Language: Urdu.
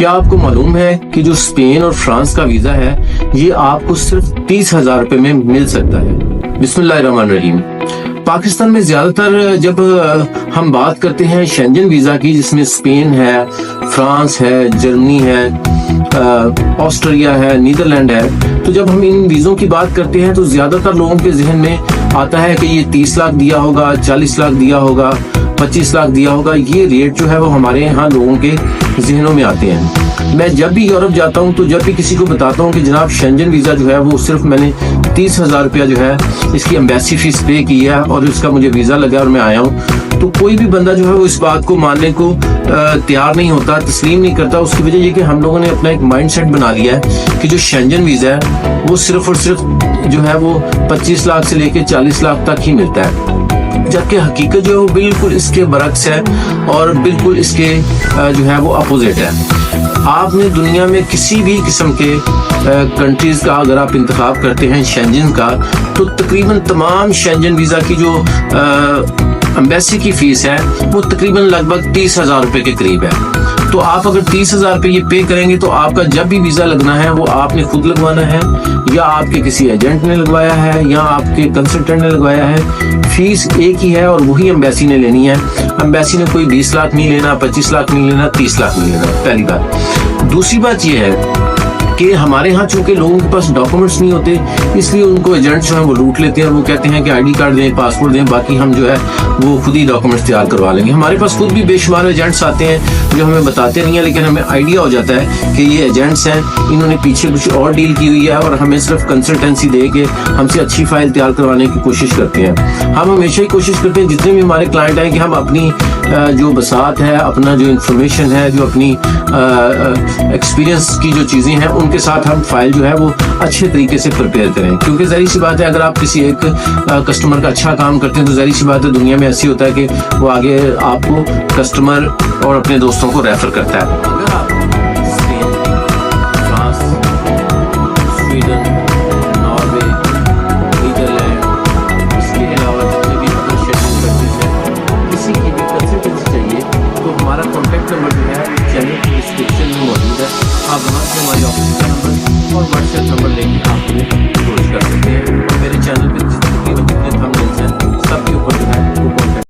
کیا آپ کو معلوم ہے کہ جو اسپین اور فرانس کا ویزا ہے یہ آپ کو صرف 30,000 روپے میں مل سکتا ہے؟ بسم اللہ الرحمن الرحیم۔ پاکستان میں زیادہ تر جب ہم بات کرتے ہیں شینجن ویزا کی، جس میں اسپین ہے، فرانس ہے، جرمنی ہے، آسٹریا ہے، نیدرلینڈ ہے، تو جب ہم ان ویزوں کی بات کرتے ہیں تو زیادہ تر لوگوں کے ذہن میں آتا ہے کہ یہ 30 لاکھ دیا ہوگا، 40 لاکھ دیا ہوگا، 25 لاکھ دیا ہوگا۔ یہ ریٹ جو ہے وہ ہمارے یہاں لوگوں کے ذہنوں میں آتے ہیں۔ میں جب بھی یورپ جاتا ہوں تو جب بھی کسی کو بتاتا ہوں کہ جناب شینجن ویزا جو ہے وہ صرف میں نے 30,000 روپیہ جو ہے اس کی ایمبیسی فیس پے کی ہے اور اس کا مجھے ویزا لگا اور میں آیا ہوں، تو کوئی بھی بندہ جو ہے وہ اس بات کو ماننے کو تیار نہیں ہوتا، تسلیم نہیں کرتا۔ اس کی وجہ یہ کہ ہم لوگوں نے اپنا ایک مائنڈ سیٹ بنا لیا ہے کہ جو شینجن ویزا ہے وہ صرف اور صرف جو ہے وہ 25 لاکھ سے لے کے 40 لاکھ تک ہی ملتا ہے، جبکہ حقیقت جو ہے وہ بالکل اس کے برعکس ہے اور بالکل اس کے جو ہے وہ اپوزٹ ہے۔ آپ نے دنیا میں کسی بھی قسم کے کنٹریز کا اگر آپ انتخاب کرتے ہیں شینجن کا، تو تقریباً تمام شینجن ویزا کی جو ایمبیسی کی فیس ہے وہ تقریباً لگ بھگ 30,000 روپے کے قریب ہے۔ تو آپ اگر 30,000 روپے یہ پے کریں گے تو آپ کا جب بھی ویزا لگنا ہے وہ آپ نے خود لگوانا ہے، یا آپ کے کسی ایجنٹ نے لگوایا ہے، یا آپ کے کنسلٹنٹ نے لگوایا ہے۔ فیس ایک ہی ہے اور وہی ایمبیسی نے لینی ہے۔ ایمبیسی نے کوئی 20 لاکھ نہیں لینا، 25 لاکھ نہیں لینا، 30 لاکھ نہیں لینا، پہلی بات۔ دوسری بات یہ ہے کہ ہمارے ہاں چونکہ لوگوں کے پاس ڈاکومنٹس نہیں ہوتے، اس لیے ان کو ایجنٹس جو ہیں وہ لوٹ لیتے ہیں۔ وہ کہتے ہیں کہ ID کارڈ دیں، پاسپورٹ دیں، باقی ہم جو ہے وہ خود ہی ڈاکومنٹس تیار کروا لیں گے۔ ہمارے پاس خود بھی بے شمار ایجنٹس آتے ہیں جو ہمیں بتاتے نہیں ہیں، لیکن ہمیں آئیڈیا ہو جاتا ہے کہ یہ ایجنٹس ہیں، انہوں نے پیچھے کچھ اور ڈیل کی ہوئی ہے اور ہمیں صرف کنسلٹنسی دے کے ہم سے اچھی فائل تیار کروانے کی کوشش کرتے ہیں۔ ہم ہمیشہ ہی کوشش کرتے ہیں جتنے بھی ہمارے کلائنٹ ہیں کہ ہم اپنی جو بساط ہے، اپنا جو انفارمیشن ہے، جو اپنی ایکسپیرینس کی جو چیزیں ہیں ان کے ساتھ ہم فائل جو ہے وہ اچھے طریقے سے پریپیئر کریں، کیونکہ ظاہر سی بات ہے اگر آپ کسی ایک کسٹمر کا اچھا کام کرتے ہیں تو ظاہر سی بات ہے دنیا میں ایسی ہوتا ہے کہ وہ آگے آپ کو کسٹمر اور اپنے دوستوں کو ریفر کرتا ہے۔ اگر آپ Spain, France, Sweden, Norway, Netherland, اس کے علاوہ جتنے بھی ادر شیڈول کنٹریز ہیں، کسی کی بھی کنسلٹنسی چاہیے تو ہمارا کانٹیکٹ نمبر جو ہے چینل کی ڈسکرپشن میں موجود ہے۔ آپ وہاں سے ہماری آفس کا نمبر اور واٹس ایپ نمبر لے کے